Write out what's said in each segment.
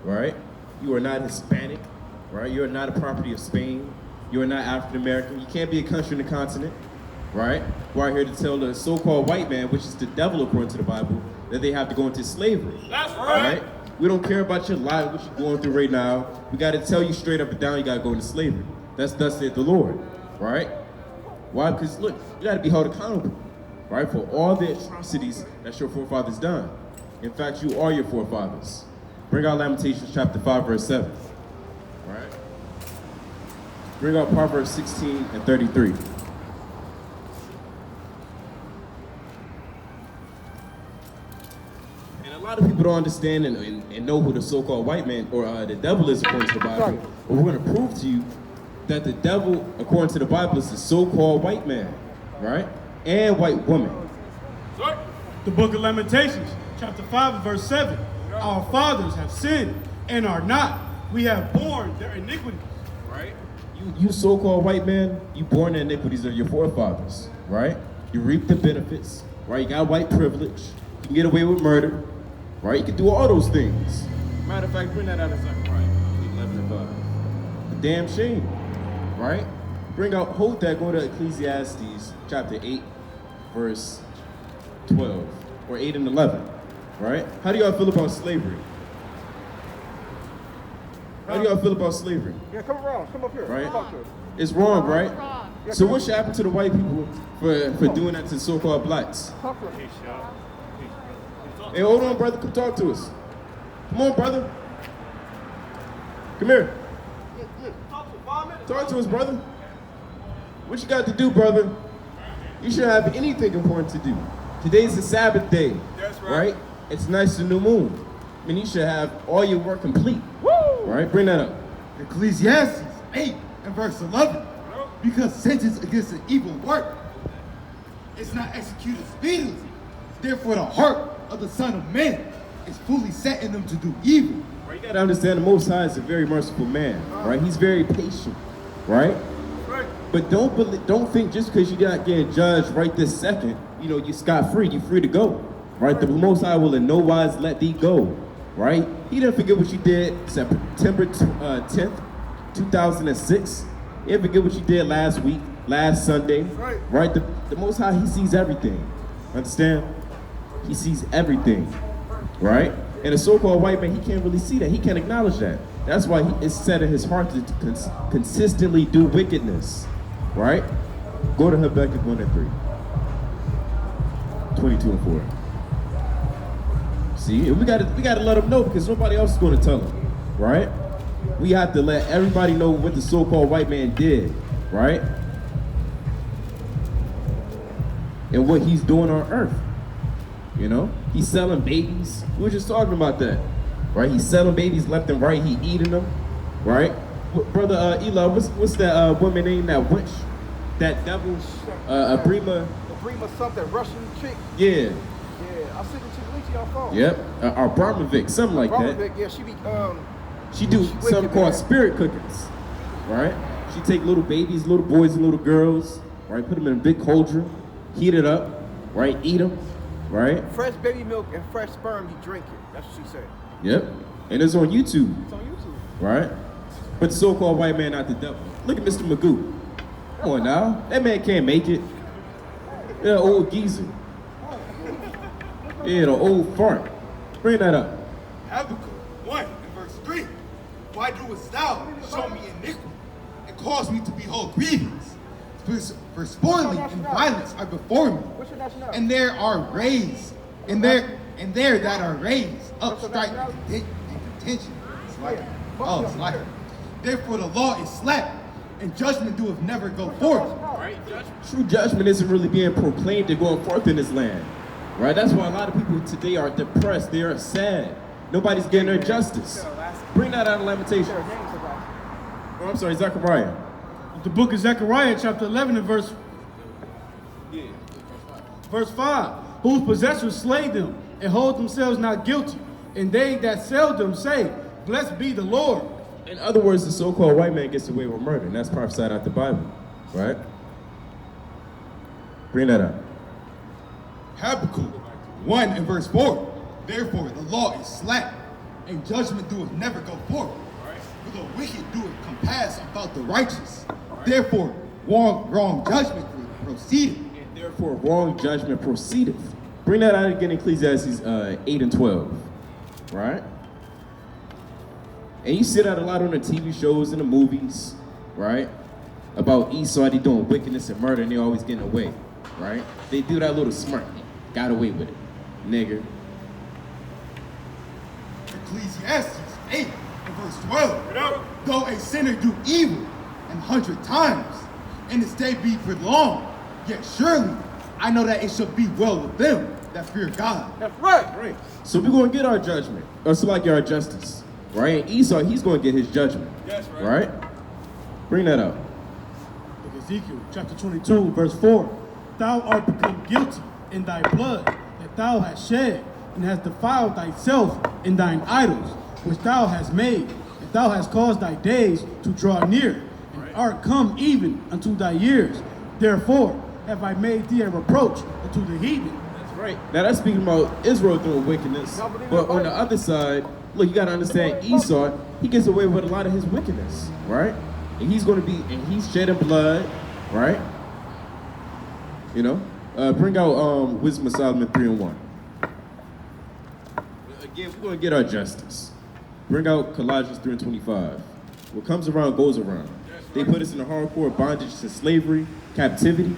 right? You are not Hispanic, right? You are not a property of Spain. You are not African American. You can't be a country in the continent, right? We're here to tell the so-called white man, which is the devil according to the Bible, that they have to go into slavery. That's right. We don't care about your life, what you're going through right now. We got to tell you straight up and down, you got to go into slavery. That's thus saith the Lord, right? Why? Because look, you got to be held accountable, right, for all the atrocities that your forefathers done. In fact, you are your forefathers. Bring out Lamentations chapter 5, verse 7, right? Bring out Proverbs 16 and 33. And a lot of people don't understand and know who the so-called white man or the devil is according to the Bible. But we're going to prove to you that the devil, according to the Bible, is the so-called white man, right? And white woman. The book of Lamentations, chapter 5 and verse 7. Our fathers have sinned and are not. We have borne their iniquities. Right? You so-called white man, you born the iniquities of your forefathers, right? You reap the benefits, right? You got white privilege. You can get away with murder, right? You can do all those things. Matter of fact, bring that out of Zechariah 11 and 5. The damn shame, right? Hold that, go to Ecclesiastes chapter 8, verse 12, or 8 and 11, right? How do y'all feel about slavery? How do y'all feel about slavery? Yeah, come around. Come up here. Right? Come up here. It's wrong, right? Yeah, So what should happen to the white people for doing that to so-called blacks? Talk to us. Hey, hold on, brother. Come talk to us. Come on, brother. Come here. Talk to us, brother. What you got to do, brother? You should have anything important to do. Today's the Sabbath day. That's right. It's nice to new moon. I mean, you should have all your work complete. Woo! Right? Bring that up. Ecclesiastes 8 and verse 11. Because sentence against an evil work is not executed speedily. Therefore, the heart of the Son of Man is fully set in them to do evil. Right, you gotta understand the Most High is a very merciful man. Right? He's very patient. Right? But don't think just because you're not getting judged right this second, you're scot-free, you're free to go. Right? The Most High will in no wise let thee go. Right? He didn't forget what you did September 10th, 2006. He didn't forget what you did last week, last Sunday. Right? The Most High, he sees everything. Understand? He sees everything. Right? And a so-called white man, he can't really see that. He can't acknowledge that. That's why it's set in his heart to consistently do wickedness. Right? Go to Habakkuk 1 and 3. 22 and 4. See, we gotta let them know because nobody else is going to tell them, right? We have to let everybody know what the so-called white man did, right? And what he's doing on earth. He's selling babies. We were just talking about that, right? He's selling babies left and right. He eating them, right? Brother Eli, what's that woman name? That witch, that devil, Abrima. Abrima something, Russian chick. Yeah. Yeah, I'll send it to the link to your phone. Yep. Abramovic, something like that. Abramovic, yeah, She do something called spirit cookings, right? She take little babies, little boys and little girls, right? Put them in a big cauldron, heat it up, right? Eat them, right? Fresh baby milk and fresh sperm, you drink it. That's what she said. Yep. And it's on YouTube, It's on YouTube. right? But the so-called white man, not the devil. Look at Mr. Magoo. Come on now. That man can't make it. Yeah, old geezer. Yeah, the old fart. Bring that up. Habakkuk 1 and verse 3. Why doest thou show me iniquity and cause me to behold grievance? For spoiling and violence are before me, What's your nationality? and there are raised, and there that are raised up strife and contention. Oh, it's like therefore the law is slack, and judgment doeth never go forth. True judgment isn't really being proclaimed and going forth in this land, right? That's why a lot of people today are depressed. They are sad. Nobody's getting their justice. Bring that out of Lamentations. Oh, I'm sorry, Zechariah. The book of Zechariah, chapter 11 and verse 5. Whose possessors slay them and hold themselves not guilty, and they that sell them say, blessed be the Lord. In other words, the so-called white man gets away with murder, and that's prophesied out the Bible, right? Bring that up. Habakkuk 1 and verse 4. Therefore the law is slack, and judgment doeth never go forth. For the wicked doeth compass about the righteous. Therefore, wrong judgment proceedeth. And therefore, wrong judgment proceedeth. Bring that out again in Ecclesiastes 8 and 12. Right? And you see that a lot on the TV shows and the movies, right? About Esau, they doing wickedness and murder, and they always getting away, right? They do that little smirk. Got away with it, nigger. Ecclesiastes 8 and verse 12. Though a sinner do evil 100 times, and his day be prolonged, yet surely I know that it shall be well with them that fear God. That's right. So we're going to get our judgment, or so like our justice, right? And Esau, he's going to get his judgment, right? Bring that up. Ezekiel chapter 22, verse 4. Thou art become guilty in thy blood that thou hast shed, and hast defiled thyself in thine idols, which thou hast made, and thou hast caused thy days to draw near, and art come even unto thy years. Therefore have I made thee a reproach unto the heathen. That's right. Now that's speaking about Israel doing wickedness, but on the other side, look, you got to understand Esau, he gets away with a lot of his wickedness, right? And he's going to be, and he's shedding blood, right? You know? Bring out Wisdom of Solomon 3 and 1. Again, we're going to get our justice. Bring out Colossians 3 and 25. What comes around goes around. They put us in a hardcore bondage to slavery, captivity.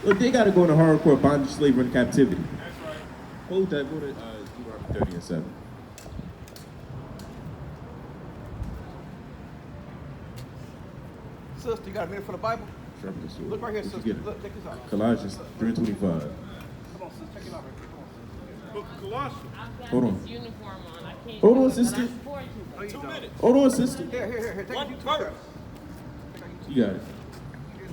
Look, they got to go into hardcore bondage, slavery, and captivity. That's right. Hold that. Go to Deuteronomy 30 and 7. Sister, you got a minute for the Bible? Sure, Look right here, Did you sister. get it? Look, check this out. Colossians 3 and 25. Come on, sister, check it out right here. Come on, Book of Colossians. I've got Hold on. this uniform on. I can't Hold do on, it, but sister. I'm for you. sister. No, you don't. Hold on, sister. Here. Take you two steps. You got it.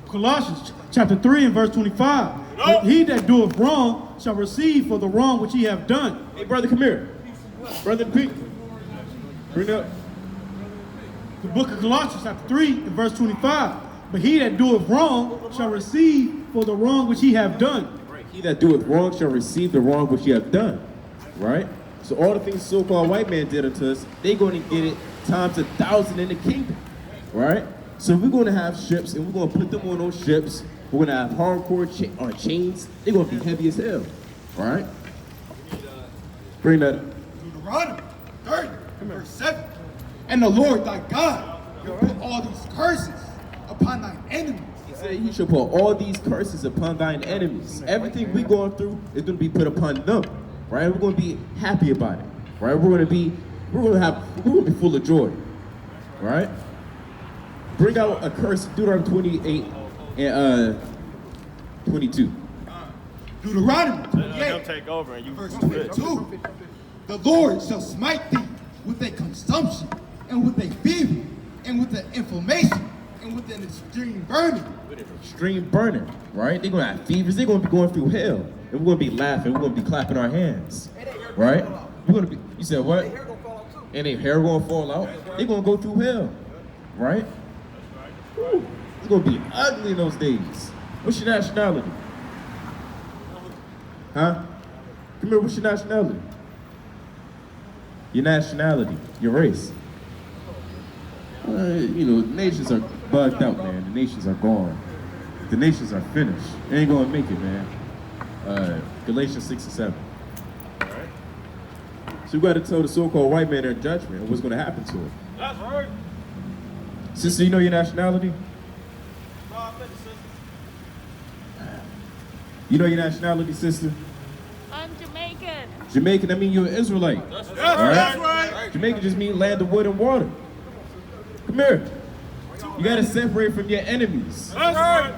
Colossians chapter 3 and verse 25. But he that doeth wrong shall receive for the wrong which he have done. Hey, brother, come here. Brother Pete. Bring it up. The book of Colossians chapter 3 and verse 25. But he that doeth wrong shall receive for the wrong which he have done. He that doeth wrong shall receive the wrong which he have done. Right? So all the things so-called white man did unto us, they're going to get it times 1,000 in the kingdom. Right? So we're going to have ships, and we're going to put them on those ships. We're going to have hardcore chains. They're going to be heavy as hell. Right? Bring that up. Deuteronomy 30 and verse 7. And the Lord thy God will put all these curses upon thine enemies. He said he should put all these curses upon thine enemies. Everything we're going through is going to be put upon them. Right? We're going to be happy about it. Right? We're going to be full of joy. Right? Bring out a curse, Deuteronomy 28 and 22. Deuteronomy 28 He'll take over and you verse 22. The Lord shall smite thee with a consumption, and with a fever, and with an inflammation, and with an extreme burning. With an extreme burning, right? They're going to have fevers. They're going to be going through hell. And we're going to be laughing. We're going to be clapping our hands. Right? We're going to be, you said what? Hair gonna fall out too. And their hair going to fall out. They're going to go through hell. Right? Woo. It's going to be ugly in those days. What's your nationality? Huh? Come here, what's your nationality? Your nationality, your race. Nations are bugged out, man. The nations are gone. The nations are finished. They ain't gonna make it, man. Galatians 6 and 7. All right. So we gotta tell the so-called white man their judgment and what's gonna happen to him. That's right. Sister, you know your nationality? You know your nationality, sister? I'm Jamaican. Jamaican, that mean you're an Israelite. That's All right. Jamaican just mean land of wood and water. Come here. You gotta separate from your enemies. That's right.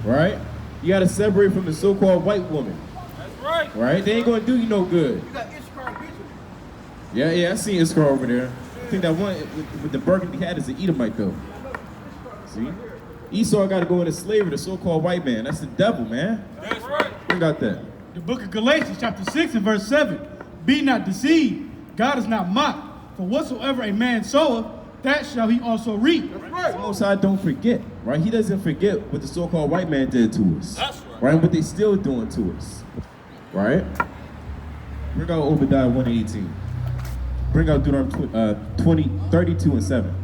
Right? You gotta separate from the so-called white woman. That's right. Right? They ain't gonna do you no good. You got Instagram pictures. Yeah, I seen Iskar over there. I think that one with the burgundy hat is an Edomite though. See? Esau gotta go into slavery, the so-called white man. That's the devil, man. That's right. Bring out that. The book of Galatians chapter 6 and verse 7. Be not deceived. God is not mocked. For whatsoever a man soweth, that shall he also reap. The Most High don't forget, right? He doesn't forget what the so-called white man did to us. That's right. Right? What they still doing to us. Right? Bring out Obadiah 1:18. Bring out Deuteronomy 32 and 7.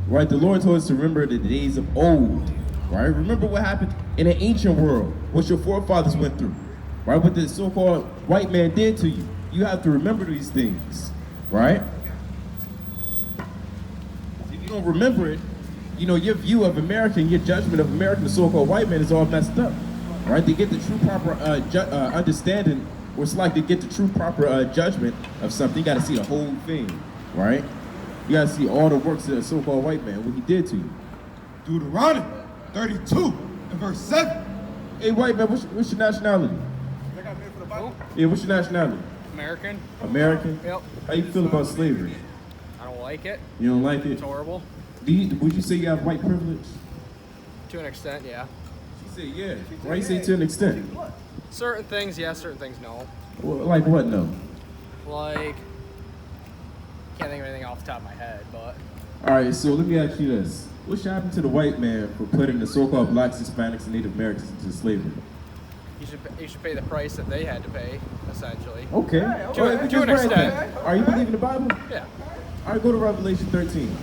Right, the Lord told us to remember the days of old. Right, remember what happened in the ancient world, what your forefathers went through. Right, what the so-called white man did to you. You have to remember these things. Right? If you don't remember it, you know, your view of America and your judgment of America, the so-called white man, is all messed up. Right? To get the true proper understanding, or it's like to get the true proper judgment of something, you got to see the whole thing. Right? You got to see all the works of the so-called white man, what he did to you. Deuteronomy 32 and verse 7. Hey, white man, what's your nationality? Yeah, what's your nationality? American. American? Yep. How you feel about slavery? I don't like it. You don't like it? It's horrible. Would you say you have white privilege? To an extent, yeah. She said yeah. Why you say to an extent? Certain things, yes. Certain things, no. Well, like what, no? Like, can't think of anything off the top of my head, but All right, so let me ask you this. What should happen to the white man for putting the so-called blacks, Hispanics, and Native Americans into slavery? you should pay the price that they had to pay, essentially. Okay. To an extent. Are you believing the Bible? Yeah. All right, go to Revelation 13.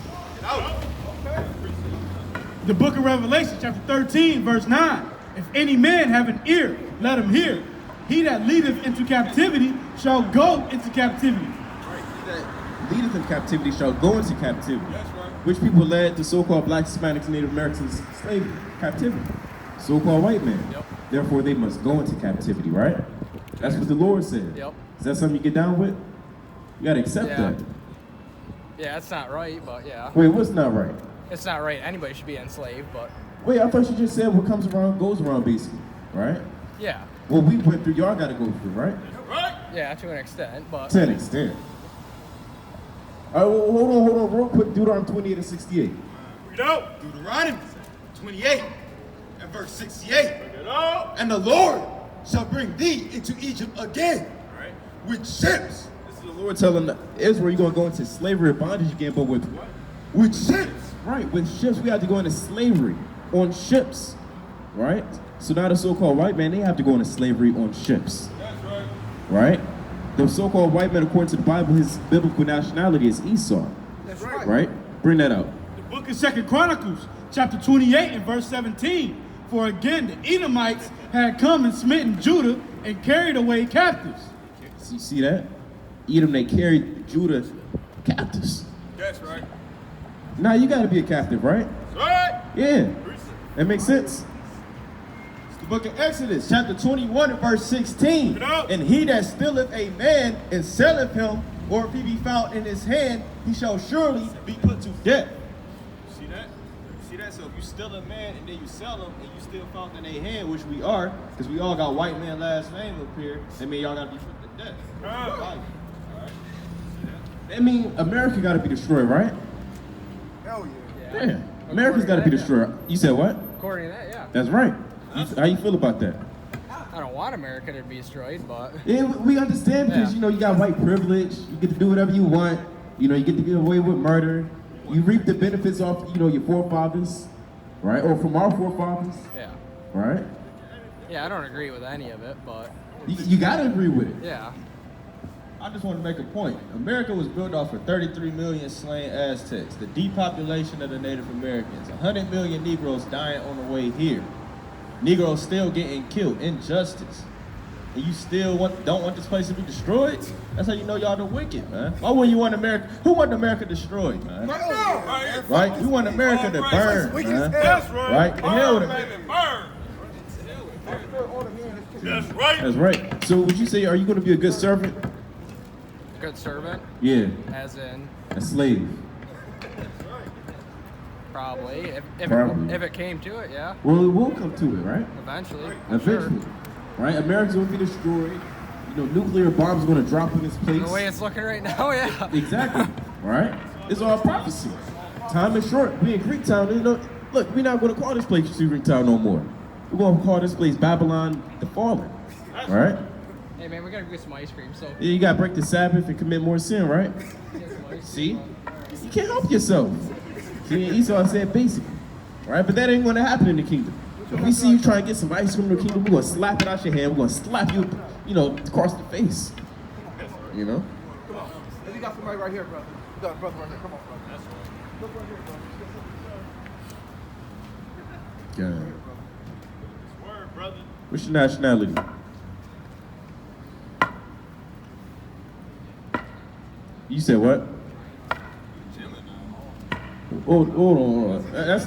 The book of Revelation, chapter 13, verse 9. If any man have an ear, let him hear. He that leadeth into captivity shall go into captivity. He that leadeth in captivity shall go into captivity. That's right. Which people led the so-called blacks, Hispanics, and Native Americans slavery, captivity. So-called white men. Yep. Therefore, they must go into captivity, right? That's what the Lord said. Yep. Is that something you get down with? You gotta accept Yeah. that. Yeah, it's not right, but yeah. Wait, what's not right? It's not right. Anybody should be enslaved, but Wait, I thought you just said what comes around goes around, basically, right? yeah. What we went through, y'all gotta go through, right? Yeah, to an extent, but To an extent. All right, well, hold on, real quick. Deuteronomy 28 and 68. Deuteronomy 28 and verse 68. And the Lord shall bring thee into Egypt again with ships. This is the Lord telling Israel you're gonna go into slavery or bondage again, but with what? With ships. Right, with ships, we have to go into slavery on ships, right? So now the so-called white man, they have to go into slavery on ships. That's right. Right? The so-called white man, according to the Bible, his biblical nationality is Esau. That's right. Right? Bring that out. The book of 2 Chronicles, chapter 28 and verse 17. For again, the Edomites had come and smitten Judah and carried away captives. So you see that? Edom, they carried Judah captives. That's right. Now you gotta be a captive, right? Right. Yeah. That makes sense? It's the book of Exodus, chapter 21 and verse 16. Get out. And he that stealeth a man and selleth him, or if he be found in his hand, he shall surely be put to death. See that? See that? So if you steal a man and then you sell him and you still found in their Hand, which we are, because we all got white man last name up here, that mean y'all gotta be put to death. Right. That mean America gotta be destroyed, right? Hell yeah. Yeah. America's gotta be destroyed. You said what? according to that, yeah. That's right. How you feel about that? I don't want America to be destroyed, but Yeah, we understand because, Yeah. you know, you got white privilege. You get to do whatever you want. You know, you get to get away with murder. You reap the benefits off, you know, your forefathers, right? Or from our forefathers, yeah. right? Yeah, I don't agree with any of it, but You gotta agree with it. yeah. I just want to make a point. America was built off of 33 million slain Aztecs, the depopulation of the Native Americans, 100 million Negroes dying on the way here. Negroes still getting killed, injustice. And you still don't want this place to be destroyed? That's how you know y'all the wicked, man. Why wouldn't you want America? Who want America destroyed, man? Right? You want America to burn, man. That's right. Right? The hell with Burn, it. baby, burn. That's right. That's right. So would you say, are you gonna be a good servant? Good servant, Yeah, as in a slave. probably. Probably. If it came to it, yeah. Well, it will come to it, right? Eventually. I'm Eventually. Sure. Right? America's gonna be destroyed. You know, nuclear bombs are gonna drop in this place. The way it's looking right now, yeah. Exactly. Right? It's all prophecy. Time is short. We in Greek town. You know, look, we're not gonna call this place Greek town no more. We're gonna call this place Babylon the Fallen. Right? Hey man, we gotta get some ice cream, so Yeah, you gotta break the Sabbath and commit more sin, right? get some ice See? cream. You can't help yourself. See, Esau said basic. Right? But that ain't gonna happen in the kingdom. If we see you trying to get some ice cream in the kingdom, we're gonna slap it out your hand, we're gonna slap you, you know, across the face. You know? got somebody right here, brother. You got a brother right here. Come on, brother. That's right. Look right here, brother. God. Word, brother. What's your nationality? You said what? Hold on. That's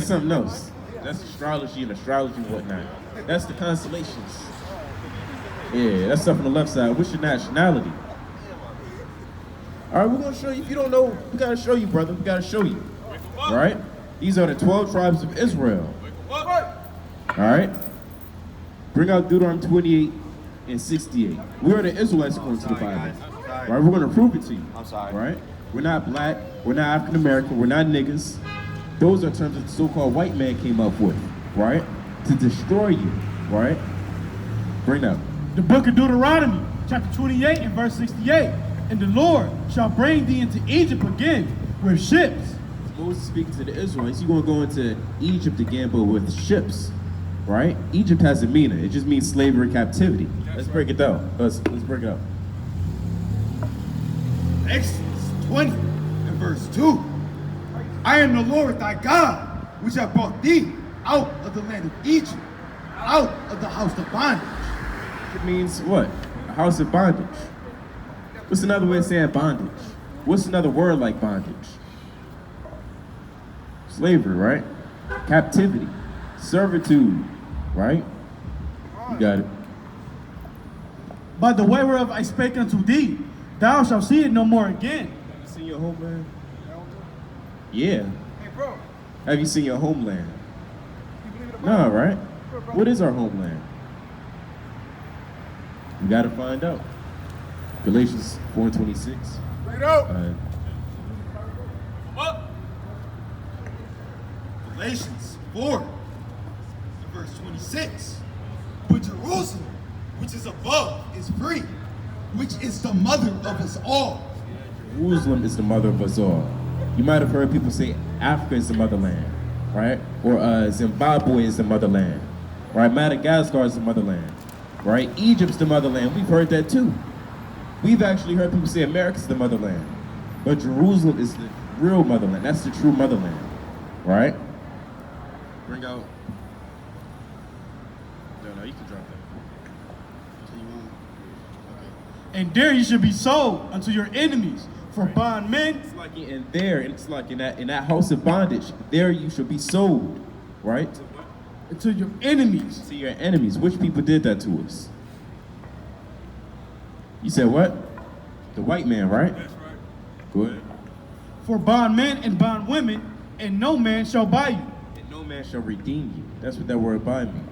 something else. That's astrology and whatnot. That's the constellations. Yeah, that's stuff on the left side. What's your nationality? All right, we're gonna show you. If you don't know, we gotta show you, brother. We gotta show you. All right? These are the 12 tribes of Israel. All right? Bring out Deuteronomy 28 and 68. We are the Israelites according to the Bible. All right, we're gonna prove it to you. I'm sorry. All right? We're not black. We're not African American. We're not niggas. Those are terms that the so-called white man came up with, right? To destroy you, right? Bring up. The book of Deuteronomy, chapter 28 and verse 68. And the Lord shall bring thee into Egypt again with ships. Moses speaking to the Israelites, you're gonna go into Egypt again, but with ships, right? Egypt has a meaning. It just means slavery, captivity. Let's break it down. Let's break it up. Exodus 20 and verse 2. I am the Lord thy God, which have brought thee out of the land of Egypt, out of the house of bondage. It means what? A house of bondage. What's another way of saying bondage? What's another word like bondage? Slavery, right? Captivity. Servitude, right? You got it. By the way whereof I spake unto thee, thou shalt see it no more again. Have you seen your homeland? Yeah. Hey, bro. Have you seen your homeland? You believe in the Bible? No, right? What is our homeland? We gotta find out. Galatians 4:26. Read out. Galatians 4 and verse 26. But Jerusalem, which is above, is free, which is the mother of us all. Jerusalem is the mother of us all. You might have heard people say Africa is the motherland, right? Or Zimbabwe is the motherland, right? Madagascar is the motherland, right? Egypt's the motherland. We've heard that too. We've actually heard people say America's the motherland, but Jerusalem is the real motherland. That's the true motherland, right? Bring out. No, you can drop that. And there you should be sold unto your enemies for bondmen. It's like in there, and it's like in that house of bondage. There you should be sold, right? To your enemies. To your enemies. Which people did that to us? You said what? The white man, right? That's right. Go ahead. For bondmen and bondwomen, and no man shall buy you. And no man shall redeem you. That's what that word buy means,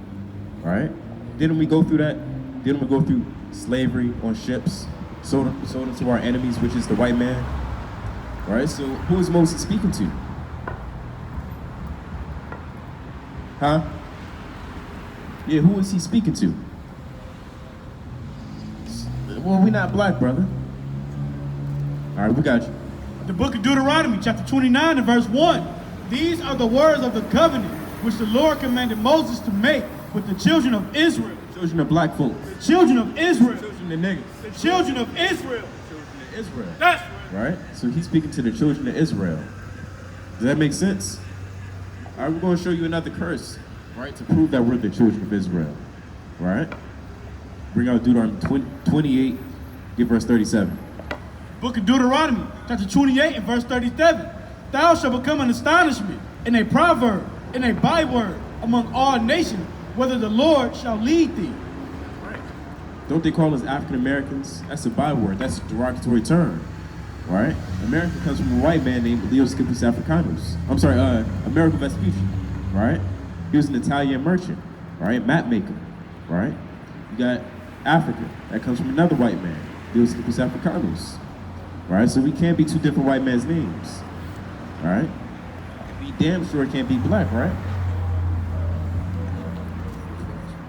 right? Didn't we go through that? Didn't we go through slavery on ships? Sold them to our enemies, which is the white man. Right? So who is Moses speaking to? Huh? Yeah, who is he speaking to? Well, we're not black, brother. All right, we got you. The book of Deuteronomy, chapter 29 and verse 1. These are the words of the covenant which the Lord commanded Moses to make with the children of Israel. Children of black folks. The children of Israel. Children of niggas. The children of Israel. Children of Israel. That's right. So he's speaking to the children of Israel. Does that make sense? All right, we're going to show you another curse, right, to prove that we're the children of Israel. Right? Bring out Deuteronomy 28, give verse 37. Book of Deuteronomy, chapter 28 and verse 37. Thou shalt become an astonishment, and a proverb, and a byword among all nations, whether the Lord shall lead thee. Right. Don't they call us African Americans? That's a byword. That's a derogatory term. Right? America comes from a white man named Leo Scipus Africanus. I'm sorry, Amerigo Vespucci. Right? He was an Italian merchant. Right? Map maker. Right? You got Africa. That comes from another white man, Leo Scipus Africanus. Right? So we can't be two different white men's names. Right? We damn sure can't be black, right?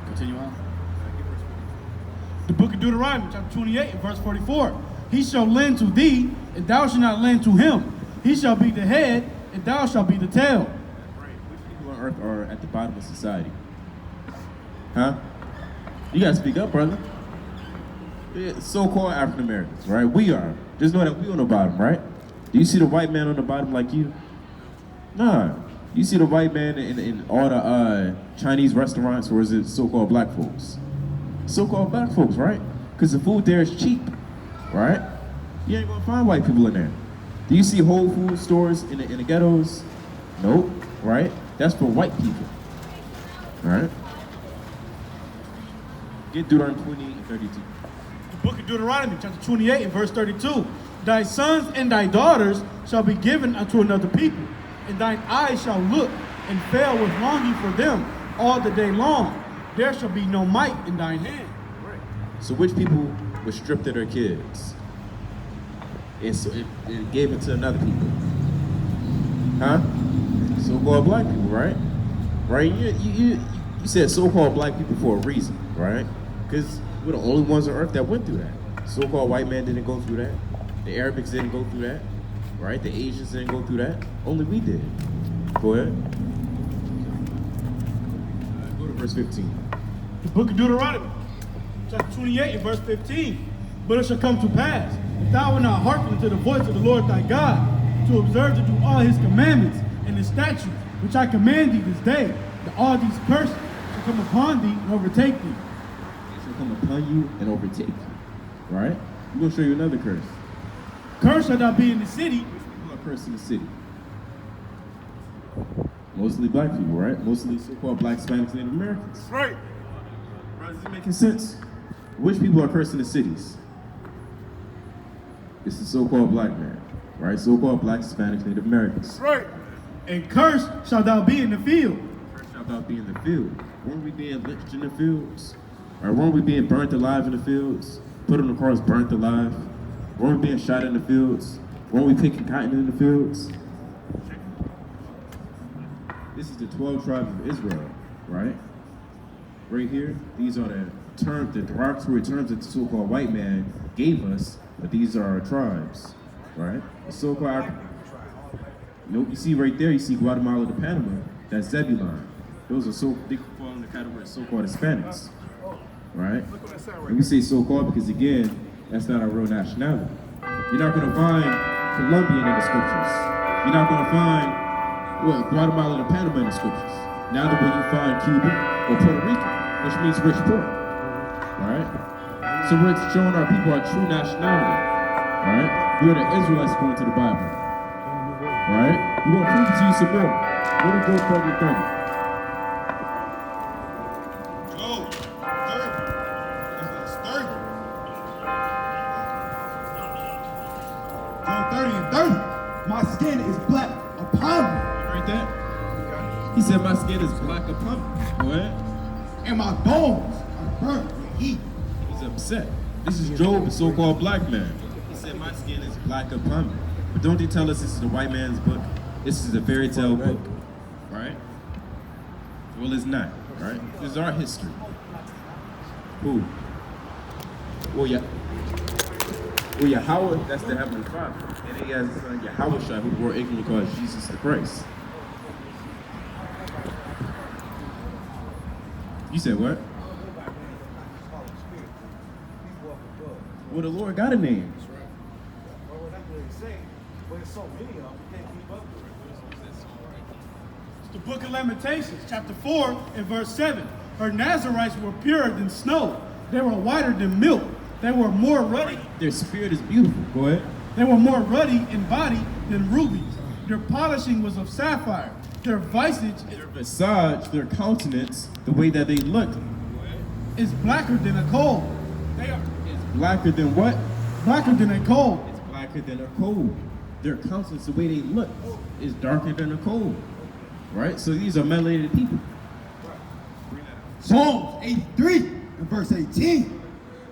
Continue on. The book of Deuteronomy, chapter 28 and verse 44. He shall lend to thee, and thou shalt not lend to him. He shall be the head, and thou shalt be the tail. Right. Which people on earth are at the bottom of society? Huh? You gotta speak up, brother. So-called African Americans, right? We are. Just know that we on the bottom, right? Do you see the white man on the bottom like you? Nah. You see the white man in all the Chinese restaurants, or is it so-called black folks? So-called black folks, right? Because the food there is cheap, right? You ain't gonna find white people in there. Do you see Whole Food stores in the ghettos? Nope, right? That's for white people, right? Get Deuteronomy 20 and 32. The book of Deuteronomy, chapter 28 and verse 32. Thy sons and thy daughters shall be given unto another people, and thine eyes shall look and fail with longing for them all the day long. There shall be no might in thine hand. So which people were stripped of their kids? It gave it to another people. Huh? So-called black people, right? Right? You said so-called black people for a reason, right? Because we're the only ones on earth that went through that. So-called white man didn't go through that. The Arabics didn't go through that. Right? The Asians didn't go through that. Only we did. Go ahead. Go to verse 15. The book of Deuteronomy, chapter 28 and verse 15. But it shall come to pass, if thou wilt not hearken to the voice of the Lord thy God, to observe to do all his commandments and his statutes, which I command thee this day, that all these curses shall come upon thee and overtake thee. It shall come upon you and overtake you. Right? I'm going to show you another curse. Cursed shall thou be in the city. People are cursed in the city. Mostly black people, right? Mostly so-called black, Hispanics, Native Americans. Right. Right, is it making sense? Which people are cursed in the cities? It's the so-called black man, right? So-called black, Hispanics, Native Americans. Right. And cursed shall thou be in the field. Cursed shall thou be in the field. Weren't we being lynched in the fields? Or weren't we being burnt alive in the fields? Put on the cross, burnt alive? Weren't we being shot in the fields? Weren't we picking cotton in the fields? This is the 12 tribes of Israel, right? Right here, these are the terms, the derogatory terms that the so-called white man gave us, but these are our tribes, right? The so-called, nope, you see right there, you see Guatemala to Panama, that's Zebulon. Those are they fall in the category of so-called Hispanics, right? And we say so-called because, again, that's not our real nationality. You're not going to find Colombian in the scriptures. You're not going to find Guatemala and Panama in the scriptures. Now the way you find Cuba or Puerto Rico, which means rich poor. Right? So we're showing our people our true nationality. Right? We're the Israelites according to the Bible. Right? We're going to prove it to you some more. Go to Job 30 and 30. Job 30. That's 30. Job 30 and 30. My skin is black upon me. Right there? He said my skin is black upon me. Go ahead. And my bones are burnt with heat. He's upset. This is Job, the so-called black man. He said my skin is black upon me. But don't they tell us this is the white man's book? This is a fairy tale book. Right? Well, it's not. Right? This is our history. Who? Well, yeah. Well, Yahweh, that's the Heavenly Father. And he has his son Yahweh who bore ignorantly called Jesus the Christ. You said what? Well, the Lord got a name. It's the book of Lamentations, chapter 4 and verse 7. Her Nazarites were purer than snow. They were whiter than milk. They were more ruddy. Their spirit is beautiful. Go ahead. They were more ruddy in body than rubies. Their polishing was of sapphire. Their visage Their visage, their countenance, the way that they look, is blacker than a coal. They are is blacker than what? blacker than a coal. It's blacker than a coal. Their countenance, the way they look, is darker than a coal. Right? So these are melanated people. Psalms 83 and verse 18.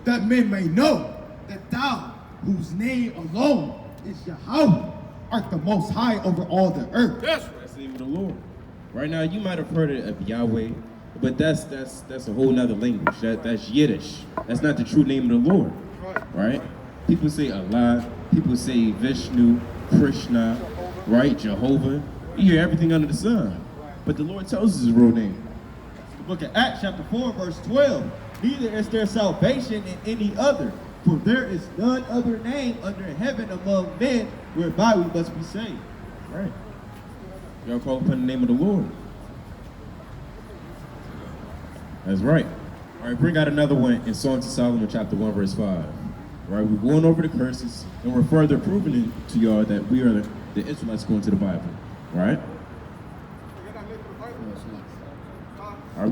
That men may know that thou, whose name alone is Yahweh, art the most high over all the earth. That's That's the name of the Lord. Right now, you might have heard of Yahweh, but that's a whole nother language. That's Yiddish. That's not the true name of the Lord. Right? People say Allah, people say Vishnu, Krishna, right? Jehovah. You hear everything under the sun. But the Lord tells us his real name. The book of Acts chapter 4 verse 12. Neither is there salvation in any other, For there is none other name under heaven among men whereby we must be saved. Right. Y'all call upon the name of the Lord. That's right. All right, bring out another one in Songs of Solomon chapter 1, verse 5. All right, we're going over the curses, and we're further proving it to y'all that we are the Israelites going to the Bible. All right? All right,